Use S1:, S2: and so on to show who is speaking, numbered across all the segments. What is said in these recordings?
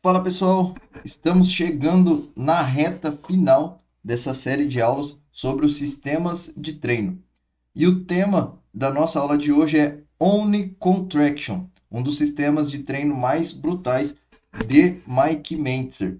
S1: Fala pessoal, estamos chegando na reta final dessa série de aulas sobre os sistemas de treino. E o tema da nossa aula de hoje é Omnicontraction, um dos sistemas de treino mais brutais de Mike Mentzer.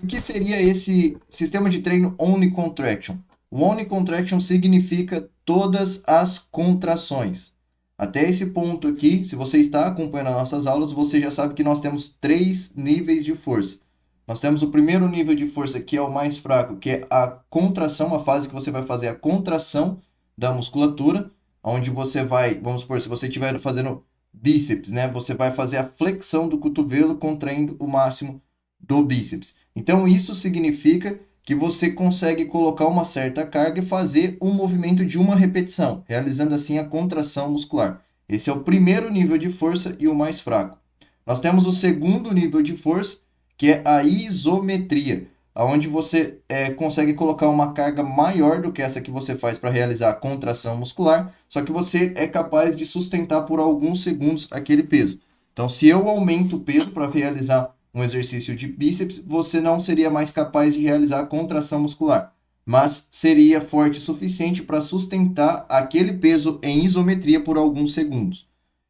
S1: O que seria esse sistema de treino Omnicontraction? O Omnicontraction significa todas as contrações. Até esse ponto aqui, se você está acompanhando as nossas aulas, você já sabe que nós temos 3 níveis de força. Nós temos o primeiro nível de força, que é o mais fraco, que é a contração, a fase que você vai fazer a contração da musculatura, onde você vai, vamos supor, se você estiver fazendo bíceps, né, você vai fazer a flexão do cotovelo contraindo o máximo do bíceps. Então, isso significa que você consegue colocar uma certa carga e fazer um movimento de uma repetição, realizando assim a contração muscular. Esse é o primeiro nível de força e o mais fraco. Nós temos o segundo nível de força, que é a isometria, onde você consegue colocar uma carga maior do que essa que você faz para realizar a contração muscular, só que você é capaz de sustentar por alguns segundos aquele peso. Então, se eu aumento o peso para realizar um exercício de bíceps, você não seria mais capaz de realizar a contração muscular, mas seria forte o suficiente para sustentar aquele peso em isometria por alguns segundos.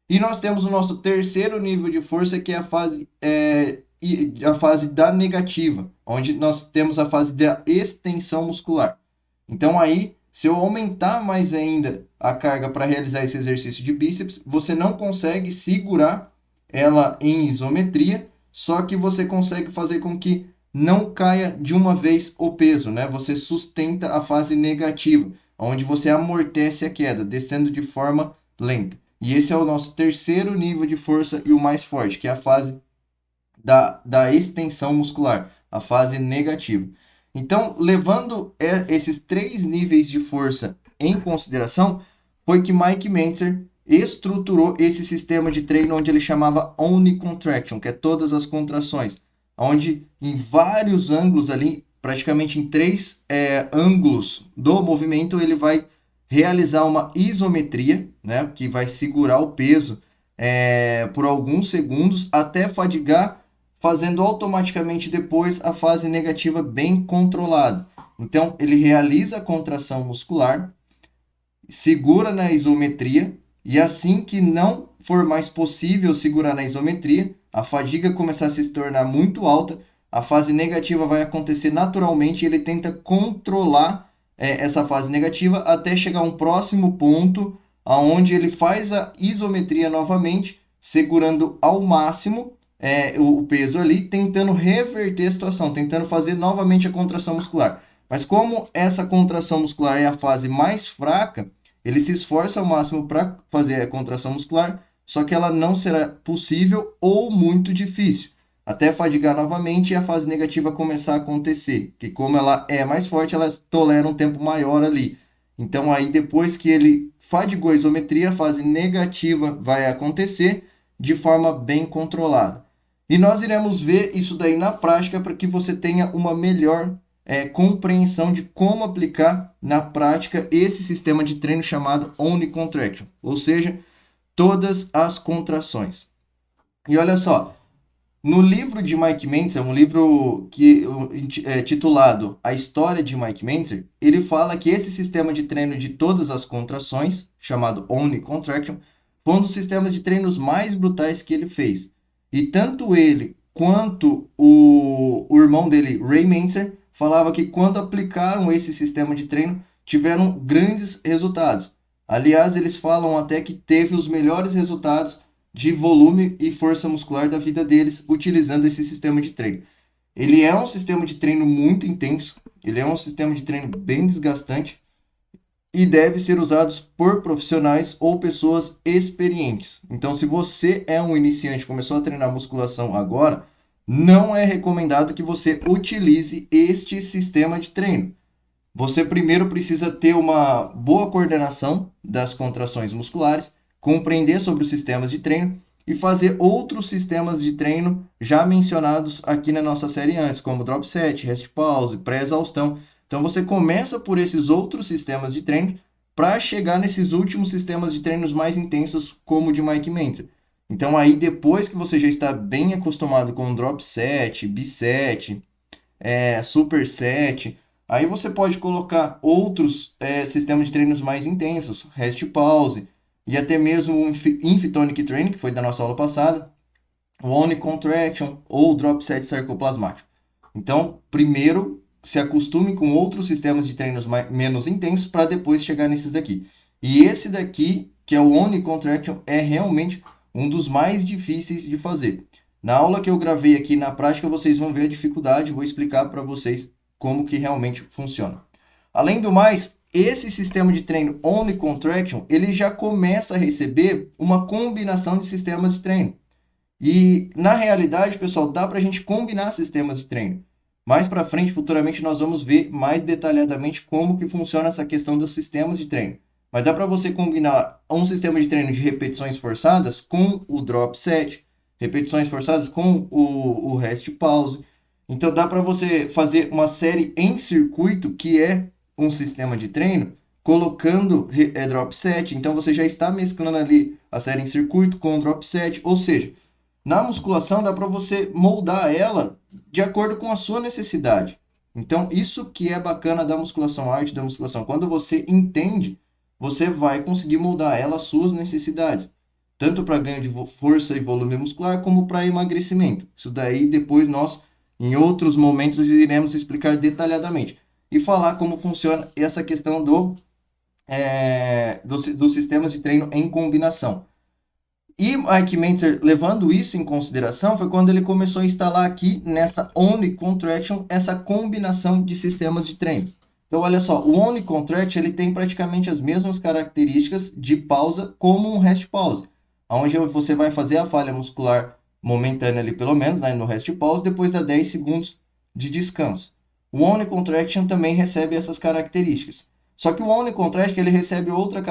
S1: E nós temos o nosso terceiro nível de força, que é a fase da negativa, onde nós temos a fase da extensão muscular. Então aí, se eu aumentar mais ainda a carga para realizar esse exercício de bíceps, você não consegue segurar ela em isometria, só que você consegue fazer com que não caia de uma vez o peso, né? Você sustenta a fase negativa, onde você amortece a queda, descendo de forma lenta. E esse é o nosso terceiro nível de força e o mais forte, que é a fase da extensão muscular, a fase negativa. Então, levando esses 3 níveis de força em consideração, foi que Mike Mentzer estruturou esse sistema de treino onde ele chamava Omnicontraction, que é todas as contrações, onde em vários ângulos ali, praticamente em 3 ângulos do movimento, ele vai realizar uma isometria, né, que vai segurar o peso por alguns segundos até fadigar, fazendo automaticamente depois a fase negativa bem controlada. Então, ele realiza a contração muscular, segura na isometria, e assim que não for mais possível segurar na isometria, a fadiga começar a se tornar muito alta, a fase negativa vai acontecer naturalmente e ele tenta controlar essa fase negativa até chegar a um próximo ponto onde ele faz a isometria novamente, segurando ao máximo o peso ali, tentando reverter a situação, tentando fazer novamente a contração muscular. Mas como essa contração muscular é a fase mais fraca, ele se esforça ao máximo para fazer a contração muscular, só que ela não será possível ou muito difícil, até fadigar novamente e a fase negativa começar a acontecer, que como ela é mais forte, ela tolera um tempo maior ali. Então aí depois que ele fadigou a isometria, a fase negativa vai acontecer de forma bem controlada. E nós iremos ver isso daí na prática para que você tenha uma melhor compreensão de como aplicar na prática esse sistema de treino chamado Omnicontraction, ou seja, todas as contrações. E olha só, no livro de Mike Mentzer, um livro que é titulado A História de Mike Mentzer, ele fala que esse sistema de treino de todas as contrações, chamado Omnicontraction, foi um dos sistemas de treinos mais brutais que ele fez. E tanto ele quanto o irmão dele, Ray Mentzer, falava que quando aplicaram esse sistema de treino, tiveram grandes resultados. Aliás, eles falam até que teve os melhores resultados de volume e força muscular da vida deles utilizando esse sistema de treino. Ele é um sistema de treino muito intenso, ele é um sistema de treino bem desgastante e deve ser usado por profissionais ou pessoas experientes. Então, se você é um iniciante, começou a treinar musculação agora, não é recomendado que você utilize este sistema de treino. Você primeiro precisa ter uma boa coordenação das contrações musculares, compreender sobre os sistemas de treino e fazer outros sistemas de treino já mencionados aqui na nossa série antes, como drop set, rest pause, pré-exaustão. Então você começa por esses outros sistemas de treino para chegar nesses últimos sistemas de treinos mais intensos, como o de Mike Mentzer. Então aí depois que você já está bem acostumado com drop set, biset, superset, aí você pode colocar outros sistemas de treinos mais intensos, rest pause, e até mesmo o Infitonic Training, que foi da nossa aula passada, o Oni Contraction ou drop set sarcoplasmático. Então, primeiro se acostume com outros sistemas de treinos menos intensos para depois chegar nesses daqui. E esse daqui, que é o Oni Contraction, é realmente um dos mais difíceis de fazer. Na aula que eu gravei aqui na prática, vocês vão ver a dificuldade, vou explicar para vocês como que realmente funciona. Além do mais, esse sistema de treino Only Contraction, ele já começa a receber uma combinação de sistemas de treino. E, na realidade, pessoal, dá para a gente combinar sistemas de treino. Mais para frente, futuramente, nós vamos ver mais detalhadamente como que funciona essa questão dos sistemas de treino. Mas dá para você combinar um sistema de treino de repetições forçadas com o drop set, repetições forçadas com o rest pause. Então, dá para você fazer uma série em circuito, que é um sistema de treino, colocando drop set. Então, você já está mesclando ali a série em circuito com o drop set, ou seja, na musculação dá para você moldar ela de acordo com a sua necessidade. Então, isso que é bacana da musculação, a arte da musculação. Quando você entende, você vai conseguir moldar ela às suas necessidades. Tanto para ganho de força e volume muscular, como para emagrecimento. Isso daí depois nós, em outros momentos, iremos explicar detalhadamente. E falar como funciona essa questão dos sistemas de treino em combinação. E Mike Mentzer, levando isso em consideração, foi quando ele começou a instalar aqui nessa Only Contraction essa combinação de sistemas de treino. Então, olha só, o Only Contraction ele tem praticamente as mesmas características de pausa como um rest pause, onde você vai fazer a falha muscular momentânea ali, pelo menos, né, no rest pause, depois da 10 segundos de descanso. O Only Contraction também recebe essas características. Só que o Only Contraction ele recebe outra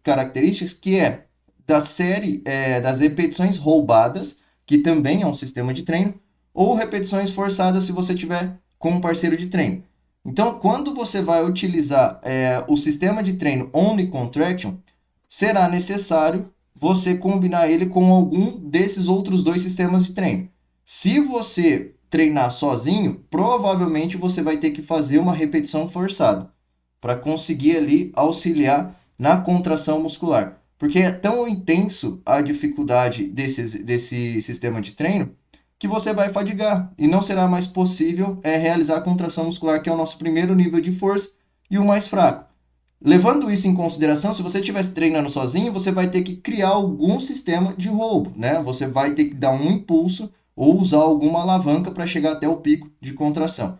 S1: característica que é da série das repetições roubadas, que também é um sistema de treino, ou repetições forçadas se você tiver com um parceiro de treino. Então, quando você vai utilizar o sistema de treino Only Contraction, será necessário você combinar ele com algum desses outros dois sistemas de treino. Se você treinar sozinho, provavelmente você vai ter que fazer uma repetição forçada para conseguir ali auxiliar na contração muscular. Porque é tão intenso a dificuldade desse sistema de treino que você vai fadigar e não será mais possível realizar a contração muscular, que é o nosso primeiro nível de força e o mais fraco. Levando isso em consideração, se você estivesse treinando sozinho, você vai ter que criar algum sistema de roubo, né? Você vai ter que dar um impulso ou usar alguma alavanca para chegar até o pico de contração.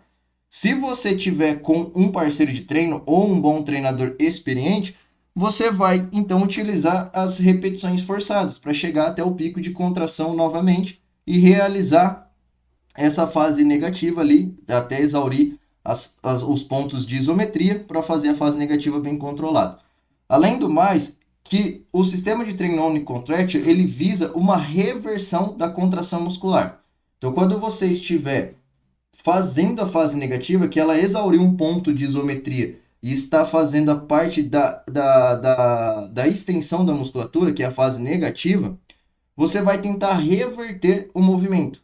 S1: Se você tiver com um parceiro de treino ou um bom treinador experiente, você vai então utilizar as repetições forçadas para chegar até o pico de contração novamente e realizar essa fase negativa ali, até exaurir os pontos de isometria para fazer a fase negativa bem controlada. Além do mais, que o sistema de treino Only Contraction, ele visa uma reversão da contração muscular. Então, quando você estiver fazendo a fase negativa, que ela exauriu um ponto de isometria e está fazendo a parte da extensão da musculatura, que é a fase negativa, você vai tentar reverter o movimento.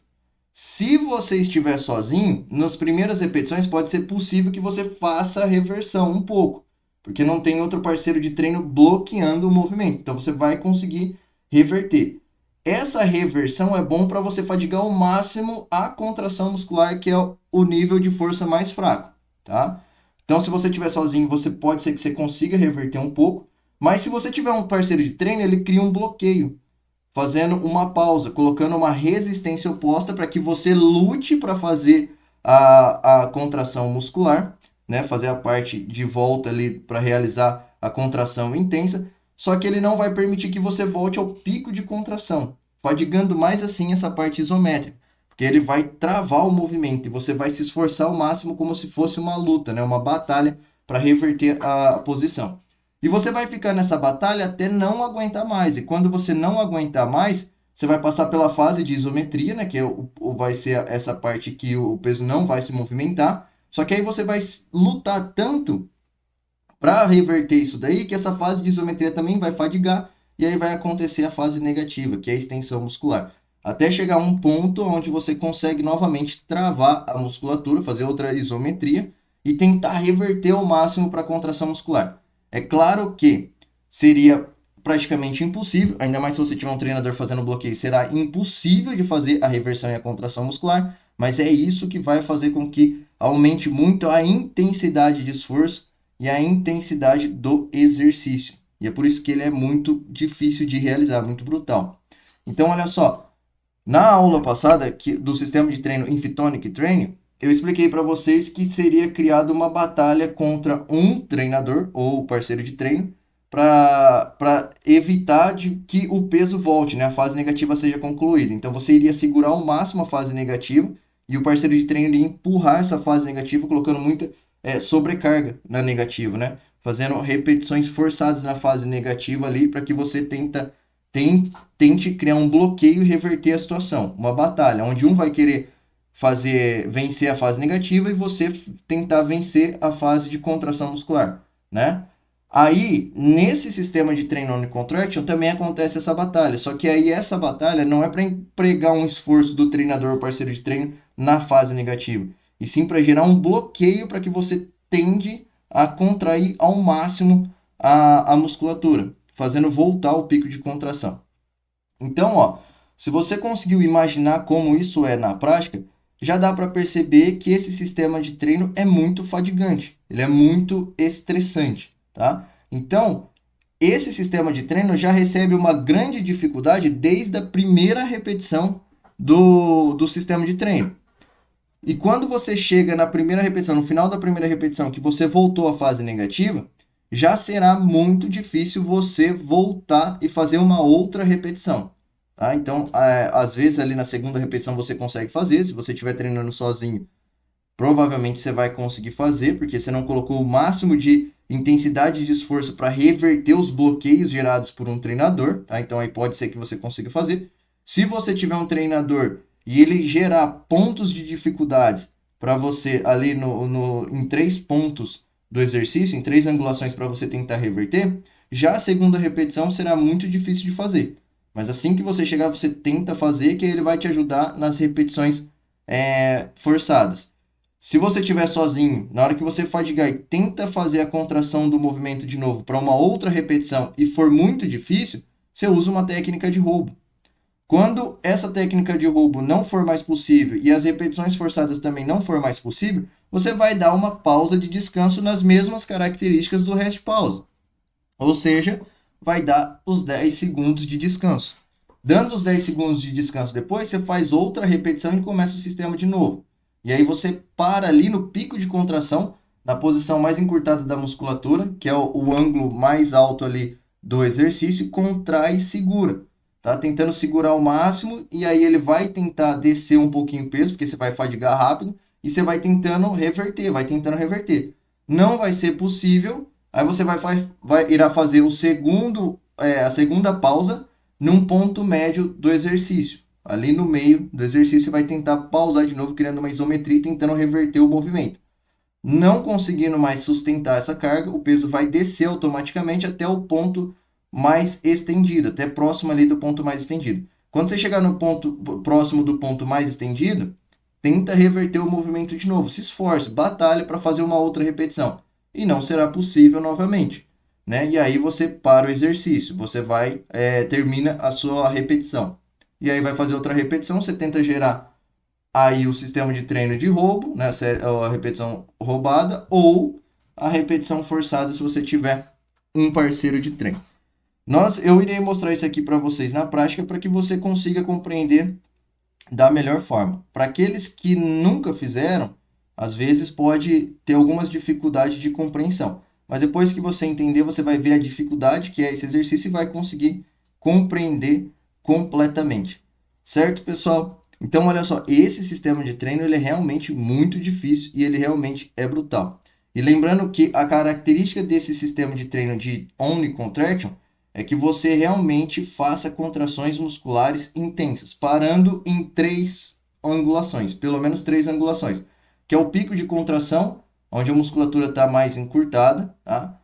S1: Se você estiver sozinho, nas primeiras repetições pode ser possível que você faça a reversão um pouco, porque não tem outro parceiro de treino bloqueando o movimento. Então você vai conseguir reverter. Essa reversão é bom para você fadigar ao máximo a contração muscular, que é o nível de força mais fraco, tá? Então, se você estiver sozinho, pode ser que você consiga reverter um pouco, mas se você tiver um parceiro de treino, ele cria um bloqueio, fazendo uma pausa, colocando uma resistência oposta para que você lute para fazer a contração muscular, né? Fazer a parte de volta ali para realizar a contração intensa, só que ele não vai permitir que você volte ao pico de contração, fadigando mais assim essa parte isométrica, porque ele vai travar o movimento e você vai se esforçar ao máximo como se fosse uma luta, né? Uma batalha para reverter a posição. E você vai ficar nessa batalha até não aguentar mais. E quando você não aguentar mais, você vai passar pela fase de isometria, né? Que vai ser essa parte que o peso não vai se movimentar. Só que aí você vai lutar tanto para reverter isso daí, que essa fase de isometria também vai fadigar e aí vai acontecer a fase negativa, que é a extensão muscular. Até chegar a um ponto onde você consegue novamente travar a musculatura, fazer outra isometria e tentar reverter ao máximo para a contração muscular. É claro que seria praticamente impossível, ainda mais se você tiver um treinador fazendo bloqueio, será impossível de fazer a reversão e a contração muscular, mas é isso que vai fazer com que aumente muito a intensidade de esforço e a intensidade do exercício. E é por isso que ele é muito difícil de realizar, muito brutal. Então, olha só, na aula passada do sistema de treino Infitonic Training, eu expliquei para vocês que seria criada uma batalha contra um treinador ou parceiro de treino para evitar que o peso volte, né? A fase negativa seja concluída. Então você iria segurar ao máximo a fase negativa e o parceiro de treino iria empurrar essa fase negativa, colocando muita sobrecarga na negativa, né? Fazendo repetições forçadas na fase negativa ali para que você tente criar um bloqueio e reverter a situação. Uma batalha, onde um vai querer vencer a fase negativa e você tentar vencer a fase de contração muscular, né? Aí, nesse sistema de treino on contraction, também acontece essa batalha. Só que aí essa batalha não é para empregar um esforço do treinador ou parceiro de treino na fase negativa, e sim para gerar um bloqueio para que você tende a contrair ao máximo a musculatura, fazendo voltar o pico de contração. Então, ó, se você conseguiu imaginar como isso é na prática, já dá para perceber que esse sistema de treino é muito fadigante, ele é muito estressante, tá? Então, esse sistema de treino já recebe uma grande dificuldade desde a primeira repetição do sistema de treino. E quando você chega na primeira repetição, no final da primeira repetição, que você voltou à fase negativa, já será muito difícil você voltar e fazer uma outra repetição. Tá? Então, às vezes ali na segunda repetição você consegue fazer, se você estiver treinando sozinho, provavelmente você vai conseguir fazer, porque você não colocou o máximo de intensidade de esforço para reverter os bloqueios gerados por um treinador, tá? Então aí pode ser que você consiga fazer. Se você tiver um treinador e ele gerar pontos de dificuldades para você ali em 3 pontos do exercício, em 3 angulações para você tentar reverter, já a segunda repetição será muito difícil de fazer. Mas assim que você chegar, você tenta fazer, que ele vai te ajudar nas repetições forçadas. Se você estiver sozinho, na hora que você fadigar e tenta fazer a contração do movimento de novo para uma outra repetição e for muito difícil, você usa uma técnica de roubo. Quando essa técnica de roubo não for mais possível e as repetições forçadas também não for mais possível, você vai dar uma pausa de descanso nas mesmas características do rest pause. Ou seja, vai dar os 10 segundos de descanso. Dando os 10 segundos de descanso depois, você faz outra repetição e começa o sistema de novo. E aí você para ali no pico de contração, na posição mais encurtada da musculatura, que é o ângulo mais alto ali do exercício, contrai e segura. Tá tentando segurar ao máximo, e aí ele vai tentar descer um pouquinho o peso, porque você vai fadigar rápido, e você vai tentando reverter. Não vai ser possível, aí você irá fazer a segunda pausa num ponto médio do exercício. Ali no meio do exercício, você vai tentar pausar de novo, criando uma isometria e tentando reverter o movimento. Não conseguindo mais sustentar essa carga, o peso vai descer automaticamente até o ponto mais estendido, até próximo ali do ponto mais estendido. Quando você chegar no ponto próximo do ponto mais estendido, tenta reverter o movimento de novo, se esforce, batalhe para fazer uma outra repetição. E não será possível novamente, né? E aí você para o exercício, você termina a sua repetição. E aí vai fazer outra repetição, você tenta gerar aí o sistema de treino de roubo, né? A repetição roubada, ou a repetição forçada se você tiver um parceiro de treino. Eu irei mostrar isso aqui para vocês na prática para que você consiga compreender da melhor forma. Para aqueles que nunca fizeram, às vezes pode ter algumas dificuldades de compreensão. Mas depois que você entender, você vai ver a dificuldade que é esse exercício e vai conseguir compreender completamente. Certo, pessoal? Então, olha só, esse sistema de treino ele é realmente muito difícil e ele realmente é brutal. E lembrando que a característica desse sistema de treino de Only Contraction é que você realmente faça contrações musculares intensas, parando em 3 angulações, pelo menos 3 angulações, que é o pico de contração, onde a musculatura está mais encurtada, tá?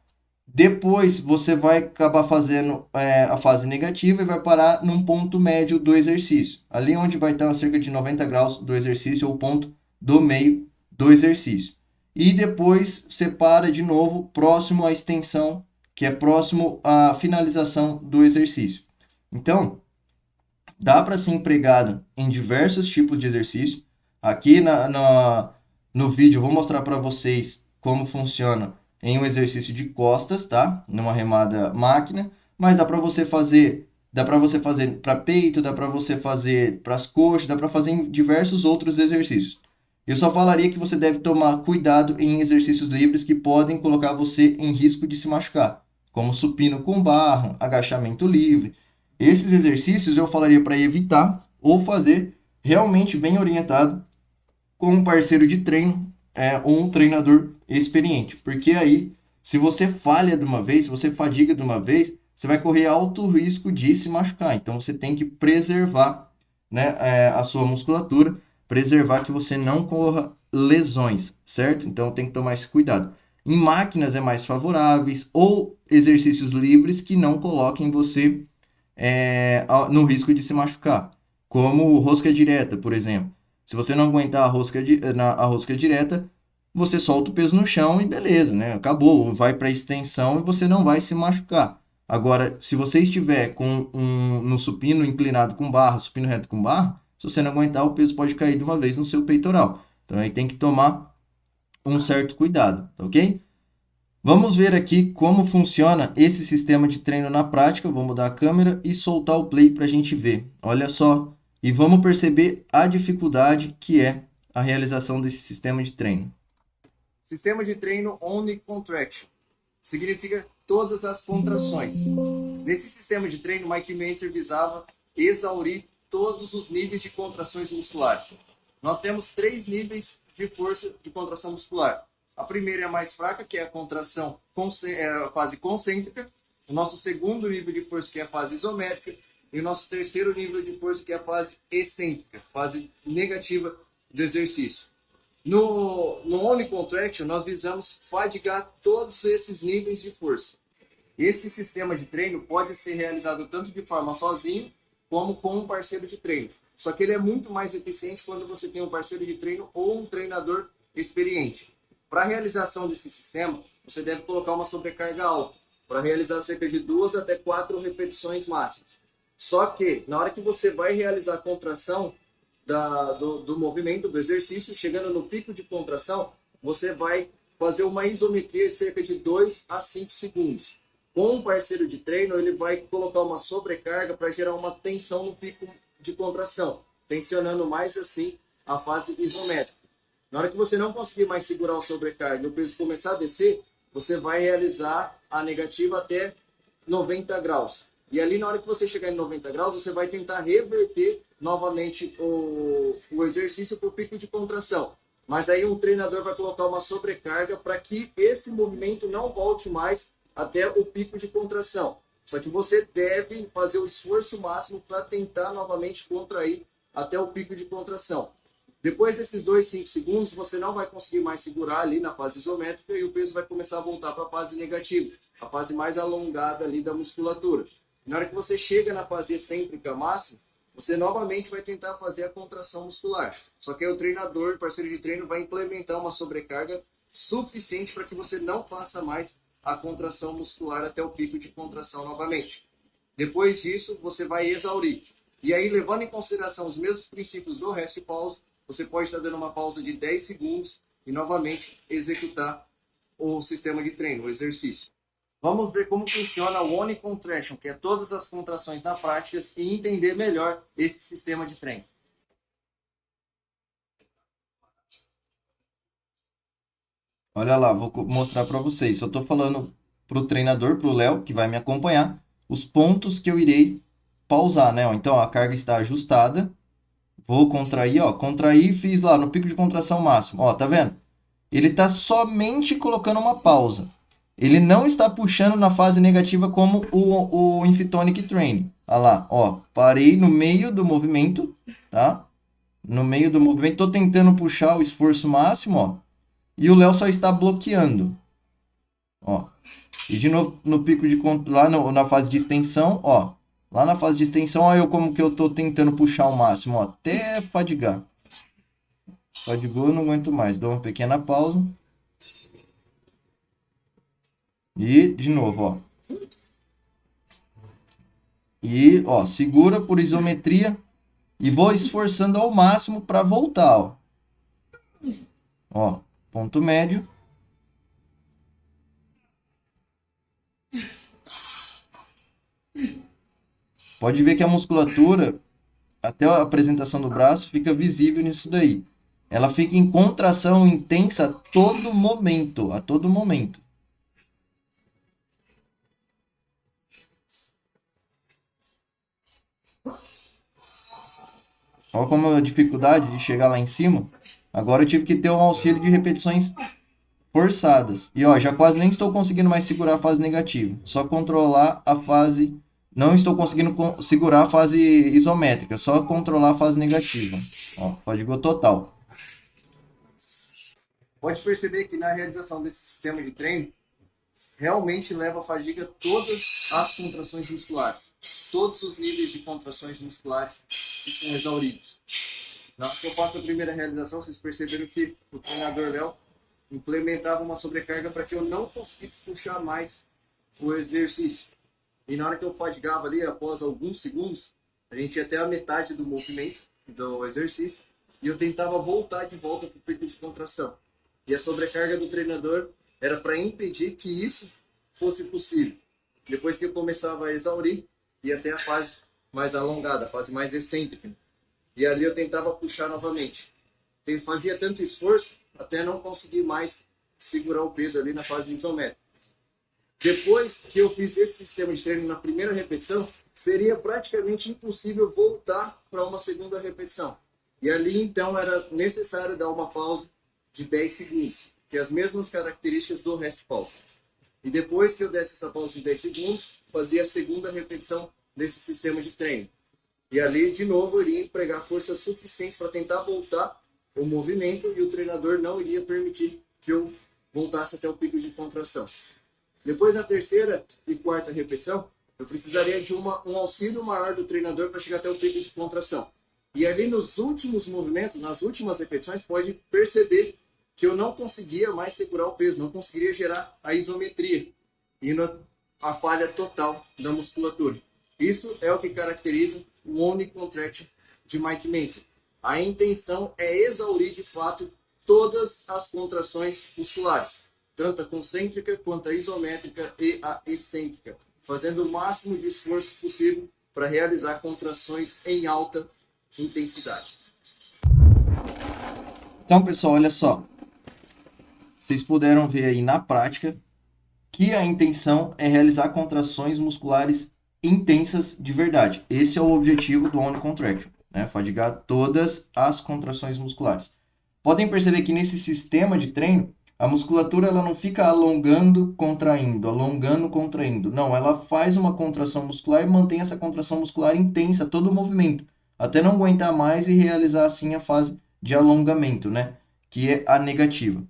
S1: Depois você vai acabar fazendo a fase negativa e vai parar num ponto médio do exercício. Ali onde vai estar a cerca de 90 graus do exercício, ou o ponto do meio do exercício. E depois você para de novo próximo à extensão, que é próximo à finalização do exercício. Então, dá para ser empregado em diversos tipos de exercício. Aqui no vídeo eu vou mostrar para vocês como funciona em um exercício de costas, tá? Numa remada máquina, mas dá para você fazer para peito, dá para você fazer para as coxas, dá para fazer em diversos outros exercícios. Eu só falaria que você deve tomar cuidado em exercícios livres que podem colocar você em risco de se machucar, como supino com barra, agachamento livre. Esses exercícios eu falaria para evitar ou fazer realmente bem orientado com um parceiro de treino ou um treinador experiente. Porque aí, se você falha de uma vez, se você fadiga de uma vez, você vai correr alto risco de se machucar. Então, você tem que preservar, né, a sua musculatura, preservar que você não corra lesões, certo? Então, tem que tomar esse cuidado. Em máquinas é mais favoráveis ou exercícios livres que não coloquem você no risco de se machucar, como rosca direta, por exemplo. Se você não aguentar a rosca direta, você solta o peso no chão e beleza, né? Acabou, vai para extensão e você não vai se machucar. Agora, se você estiver no supino inclinado com barra, supino reto com barra, se você não aguentar, o peso pode cair de uma vez no seu peitoral. Então aí tem que tomar um certo cuidado, tá ok? Vamos ver aqui como funciona esse sistema de treino na prática. Vou mudar a câmera e soltar o play para a gente ver. Olha só. E vamos perceber a dificuldade que é a realização desse sistema de treino. Sistema de treino Only Contraction. Significa todas as contrações. Nesse sistema de treino, Mike Mentzer visava exaurir todos os níveis de contrações musculares. Nós temos 3 níveis de força de contração muscular. A primeira é a mais fraca, que é a contração, a fase concêntrica. O nosso segundo nível de força, que é a fase isométrica. E o nosso terceiro nível de força, que é a fase excêntrica, fase negativa do exercício. No Only Contraction, nós visamos fadigar todos esses níveis de força. Esse sistema de treino pode ser realizado tanto de forma sozinho, como com um parceiro de treino. Só que ele é muito mais eficiente quando você tem um parceiro de treino ou um treinador experiente. Para a realização desse sistema, você deve colocar uma sobrecarga alta, para realizar cerca de 2 até 4 repetições máximas. Só que, na hora que você vai realizar a contração do movimento, do exercício, chegando no pico de contração, você vai fazer uma isometria de cerca de 2 a 5 segundos. Com um parceiro de treino, ele vai colocar uma sobrecarga para gerar uma tensão no pico de contração, tensionando mais assim a fase isométrica. Na hora que você não conseguir mais segurar o sobrecarga e o peso começar a descer, você vai realizar a negativa até 90 graus. E ali, na hora que você chegar em 90 graus, você vai tentar reverter novamente o exercício para o pico de contração. Mas aí um treinador vai colocar uma sobrecarga para que esse movimento não volte mais até o pico de contração. Só que você deve fazer o esforço máximo para tentar novamente contrair até o pico de contração. Depois desses 2, 5 segundos, você não vai conseguir mais segurar ali na fase isométrica e o peso vai começar a voltar para a fase negativa, a fase mais alongada ali da musculatura. Na hora que você chega na fase excêntrica máxima, você novamente vai tentar fazer a contração muscular. Só que aí o treinador, parceiro de treino, vai implementar uma sobrecarga suficiente para que você não faça mais a contração muscular até o pico de contração novamente. Depois disso, você vai exaurir. E aí, levando em consideração os mesmos princípios do rest pause, você pode estar dando uma pausa de 10 segundos e novamente executar o sistema de treino, o exercício. Vamos ver como funciona o Only Contraction, que é todas as contrações na prática, e entender melhor esse sistema de treino. Olha lá, vou mostrar para vocês. Só estou falando para o treinador, para o Léo, que vai me acompanhar, os pontos que eu irei pausar, né? Então, a carga está ajustada. Vou contrair, ó. Contrair, fiz lá no pico de contração máximo. Ó, tá vendo? Ele está somente colocando uma pausa. Ele não está puxando na fase negativa como o Infitonic Training. Olha lá, ó. Parei no meio do movimento, tá? No meio do movimento. Estou tentando puxar o esforço máximo, ó. E o Léo só está bloqueando. Ó. E de novo no pico de lá na fase de extensão, ó. Lá na fase de extensão, olha eu como que eu tô tentando puxar ao máximo, ó, até fadigar. Fadigou, não aguento mais. Dou uma pequena pausa. E de novo, ó. E, ó, segura por isometria e vou esforçando ao máximo para voltar, ó. Ó, ponto médio. Pode ver que a musculatura, até a apresentação do braço, fica visível nisso daí. Ela fica em contração intensa a todo momento, a todo momento. Olha como a dificuldade de chegar lá em cima. Agora eu tive que ter um auxílio de repetições forçadas. E ó, já quase nem estou conseguindo mais segurar a fase negativa. Só controlar a fase. Não estou conseguindo segurar a fase isométrica. Só controlar a fase negativa. Ó, fadigou total.
S2: Pode perceber que na realização desse sistema de treino, realmente leva a fadiga todas as contrações musculares. Todos os níveis de contrações musculares ficam exauridos. Na hora que eu faço a primeira realização, vocês perceberam que o treinador Léo implementava uma sobrecarga para que eu não conseguisse puxar mais o exercício. E na hora que eu fadigava ali, após alguns segundos, a gente ia até a metade do movimento, do exercício, e eu tentava voltar de volta para o pico de contração. E a sobrecarga do treinador era para impedir que isso fosse possível. Depois que eu começava a exaurir, ia até a fase mais alongada, a fase mais excêntrica. E ali eu tentava puxar novamente. Eu fazia tanto esforço até não conseguir mais segurar o peso ali na fase isométrica. Depois que eu fiz esse sistema de treino na primeira repetição, seria praticamente impossível voltar para uma segunda repetição. E ali então era necessário dar uma pausa de 10 segundos, que é as mesmas características do rest pause. E depois que eu desse essa pausa de 10 segundos, fazia a segunda repetição desse sistema de treino. E ali, de novo, eu iria empregar força suficiente para tentar voltar o movimento e o treinador não iria permitir que eu voltasse até o pico de contração. Depois da terceira e quarta repetição, eu precisaria de um auxílio maior do treinador para chegar até o pico de contração. E ali nos últimos movimentos, nas últimas repetições, pode perceber que eu não conseguia mais segurar o peso, não conseguiria gerar a isometria, indo a falha total da musculatura. Isso é o que caracteriza o Omni Contraction de Mike Mentzer. A intenção é exaurir de fato todas as contrações musculares, tanto a concêntrica quanto a isométrica e a excêntrica, fazendo o máximo de esforço possível para realizar contrações em alta intensidade.
S1: Então, pessoal, olha só. Vocês puderam ver aí na prática que a intenção é realizar contrações musculares intensas de verdade. Esse é o objetivo do Omni Contraction, né? Fadigar todas as contrações musculares. Podem perceber que nesse sistema de treino, a musculatura ela não fica alongando, contraindo. Não, ela faz uma contração muscular e mantém essa contração muscular intensa todo o movimento, até não aguentar mais e realizar assim a fase de alongamento, né? Que é a negativa.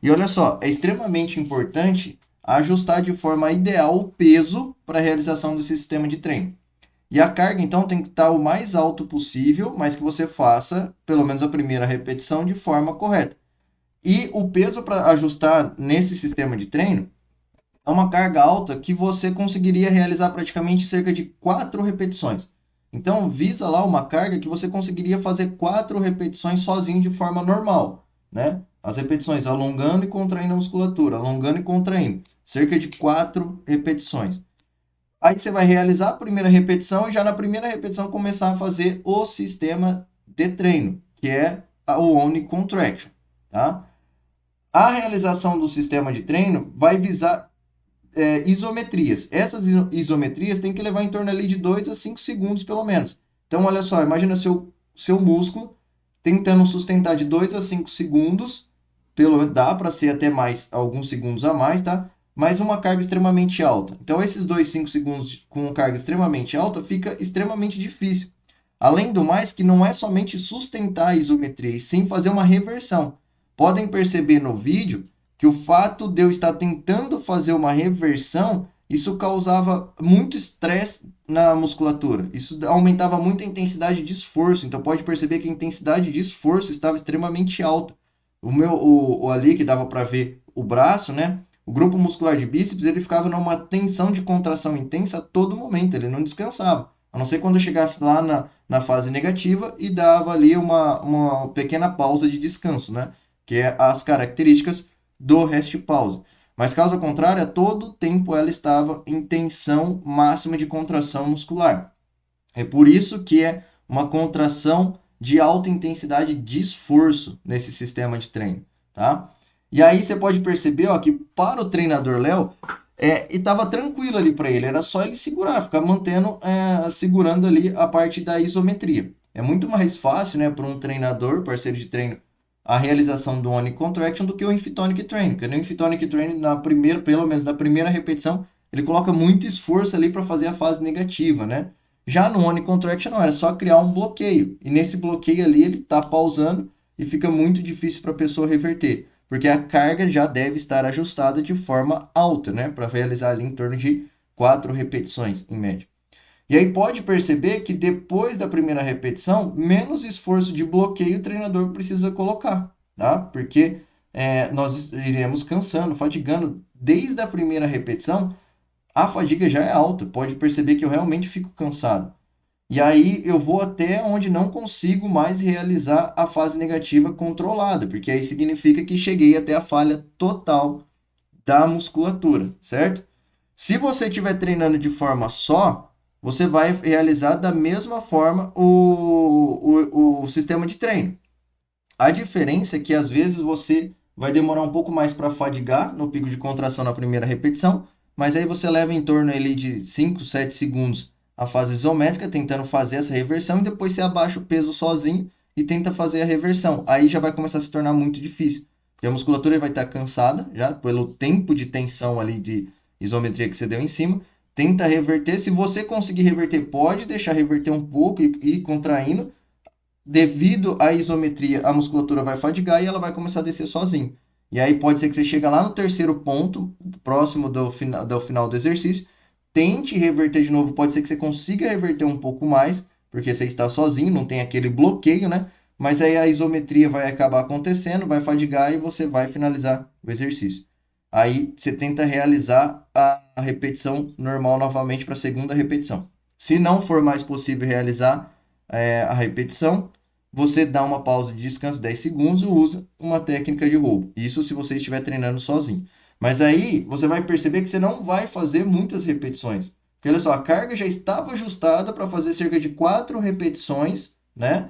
S1: E olha só, é extremamente importante ajustar de forma ideal o peso para a realização desse sistema de treino. E a carga, então, tem que estar o mais alto possível, mas que você faça, pelo menos a primeira repetição, de forma correta. E o peso para ajustar nesse sistema de treino é uma carga alta que você conseguiria realizar praticamente cerca de 4 repetições. Então, visa lá uma carga que você conseguiria fazer 4 repetições sozinho de forma normal, né? As repetições alongando e contraindo a musculatura, alongando e contraindo. Cerca de 4 repetições. Aí você vai realizar a primeira repetição e já na primeira repetição começar a fazer o sistema de treino, que é o Omni Contraction, tá? A realização do sistema de treino vai visar isometrias. Essas isometrias tem que levar em torno ali de 2 a 5 segundos, pelo menos. Então, olha só, imagina seu músculo tentando sustentar de 2 a 5 segundos, dá para ser até mais, alguns segundos a mais, tá? Mas uma carga extremamente alta. Então, esses 2, 5 segundos com carga extremamente alta fica extremamente difícil. Além do mais, que não é somente sustentar a isometria, e sim fazer uma reversão. Podem perceber no vídeo que o fato de eu estar tentando fazer uma reversão, isso causava muito estresse na musculatura. Isso aumentava muito a intensidade de esforço. Então pode perceber que a intensidade de esforço estava extremamente alta. O ali que dava para ver o braço, né? O grupo muscular de bíceps, ele ficava numa tensão de contração intensa a todo momento, ele não descansava. A não ser quando eu chegasse lá na fase negativa e dava ali uma pequena pausa de descanso, né? Que é as características do rest pause. Mas caso contrário, a todo tempo ela estava em tensão máxima de contração muscular. É por isso que é uma contração de alta intensidade de esforço nesse sistema de treino, tá? E aí você pode perceber, ó, que para o treinador Léo, e estava tranquilo ali para ele, era só ele segurar, ficar mantendo, segurando ali a parte da isometria. É muito mais fácil, né, para um treinador, parceiro de treino, a realização do Oni Contraction do que o Infitonic Training. Porque no Infitonic Training, na primeira, pelo menos na primeira repetição, ele coloca muito esforço ali para fazer a fase negativa, né? Já no Oni Contraction não, era só criar um bloqueio. E nesse bloqueio ali ele está pausando e fica muito difícil para a pessoa reverter. Porque a carga já deve estar ajustada de forma alta, né? Para realizar ali em torno de 4 repetições em média. E aí pode perceber que depois da primeira repetição, menos esforço de bloqueio o treinador precisa colocar, tá? Porque nós iremos cansando, fatigando. Desde a primeira repetição, a fadiga já é alta. Pode perceber que eu realmente fico cansado. E aí eu vou até onde não consigo mais realizar a fase negativa controlada, porque aí significa que cheguei até a falha total da musculatura, certo? Se você estiver treinando de forma só, você vai realizar da mesma forma o sistema de treino. A diferença é que às vezes você vai demorar um pouco mais para fadigar no pico de contração na primeira repetição, mas aí você leva em torno ali de 5, 7 segundos a fase isométrica, tentando fazer essa reversão, e depois você abaixa o peso sozinho e tenta fazer a reversão. Aí já vai começar a se tornar muito difícil, porque a musculatura vai estar cansada já pelo tempo de tensão ali de isometria que você deu em cima. Tenta reverter. Se você conseguir reverter, pode deixar reverter um pouco e ir contraindo. Devido à isometria, a musculatura vai fadigar e ela vai começar a descer sozinho. E aí pode ser que você chegue lá no terceiro ponto, próximo do final do exercício, tente reverter de novo, pode ser que você consiga reverter um pouco mais, porque você está sozinho, não tem aquele bloqueio, né? Mas aí a isometria vai acabar acontecendo, vai fadigar e você vai finalizar o exercício. Aí você tenta realizar a repetição normal novamente para a segunda repetição. Se não for mais possível realizar a repetição, você dá uma pausa de descanso 10 segundos e usa uma técnica de roubo. Isso se você estiver treinando sozinho. Mas aí você vai perceber que você não vai fazer muitas repetições. Porque olha só, a carga já estava ajustada para fazer cerca de 4 repetições, né?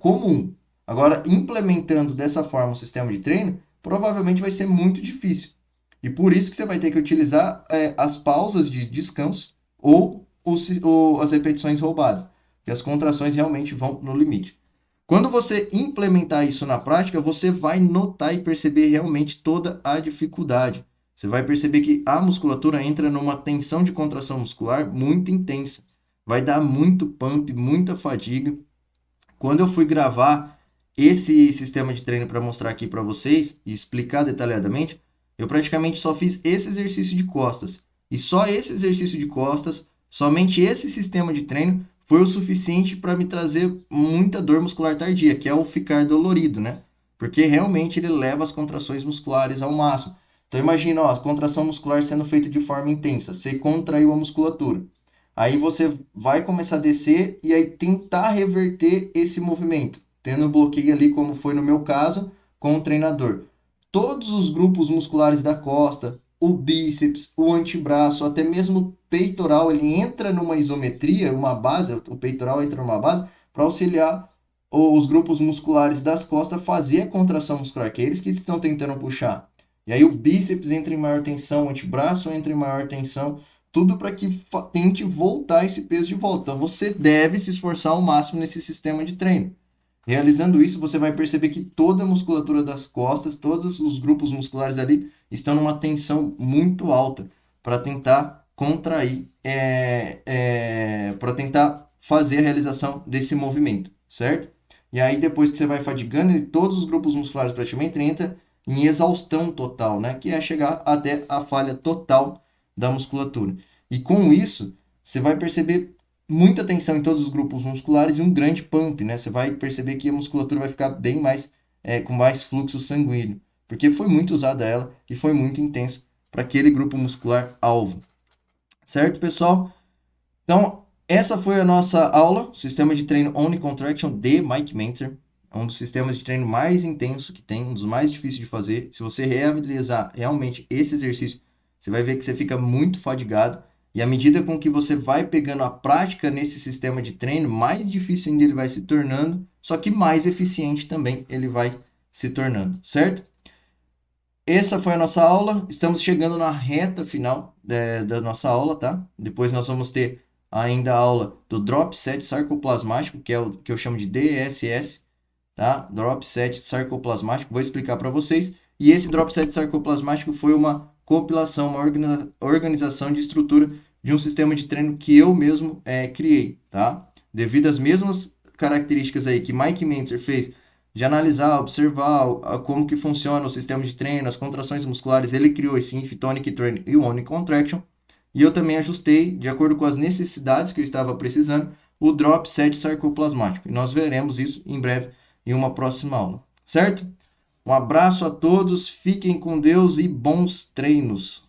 S1: Comum. Agora, implementando dessa forma o sistema de treino, provavelmente vai ser muito difícil. E por isso que você vai ter que utilizar as pausas de descanso ou as repetições roubadas, que as contrações realmente vão no limite. Quando você implementar isso na prática, você vai notar e perceber realmente toda a dificuldade. Você vai perceber que a musculatura entra numa tensão de contração muscular muito intensa. Vai dar muito pump, muita fadiga. Quando eu fui gravar esse sistema de treino para mostrar aqui para vocês e explicar detalhadamente, eu praticamente só fiz esse exercício de costas. E só esse exercício de costas, somente esse sistema de treino foi o suficiente para me trazer muita dor muscular tardia, que é o ficar dolorido, né? Porque realmente ele leva as contrações musculares ao máximo. Então imagina, ó, a contração muscular sendo feita de forma intensa, você contraiu a musculatura. Aí você vai começar a descer e aí tentar reverter esse movimento, tendo bloqueio ali, como foi no meu caso, com o treinador. Todos os grupos musculares da costa, o bíceps, o antebraço, até mesmo o peitoral, ele entra numa isometria, uma base, o peitoral entra numa base para auxiliar os grupos musculares das costas a fazer a contração muscular, que é eles que estão tentando puxar. E aí o bíceps entra em maior tensão, o antebraço entra em maior tensão, tudo para que tente voltar esse peso de volta. Então você deve se esforçar ao máximo nesse sistema de treino. Realizando isso, você vai perceber que toda a musculatura das costas, todos os grupos musculares ali estão numa tensão muito alta para tentar contrair, para tentar fazer a realização desse movimento, certo? E aí depois que você vai fadigando, todos os grupos musculares praticamente entram em exaustão total, né? Que é chegar até a falha total da musculatura. E com isso, você vai perceber muita tensão em todos os grupos musculares e um grande pump, né? Você vai perceber que a musculatura vai ficar bem mais, com mais fluxo sanguíneo, porque foi muito usada ela e foi muito intenso para aquele grupo muscular alvo. Certo, pessoal? Então, essa foi a nossa aula, sistema de treino Only Contraction de Mike Mentzer. É um dos sistemas de treino mais intenso que tem, um dos mais difíceis de fazer. Se você realizar realmente esse exercício, você vai ver que você fica muito fadigado. E à medida com que você vai pegando a prática nesse sistema de treino, mais difícil ainda ele vai se tornando, só que mais eficiente também ele vai se tornando, certo? Essa foi a nossa aula. Estamos chegando na reta final da nossa aula, tá? Depois nós vamos ter ainda a aula do Drop Set Sarcoplasmático, que é o que eu chamo de DSS, tá? Drop Set Sarcoplasmático. Vou explicar para vocês. E esse Drop Set Sarcoplasmático foi uma compilação, uma organização de estrutura de um sistema de treino que eu mesmo criei, tá? Devido às mesmas características aí que Mike Mentzer fez de analisar, observar como que funciona o sistema de treino, as contrações musculares, ele criou esse Inf Tonic Training e o Only Contraction, e eu também ajustei, de acordo com as necessidades que eu estava precisando, o Drop Set Sarcoplasmático, e nós veremos isso em breve em uma próxima aula, certo? Um abraço a todos, fiquem com Deus e bons treinos!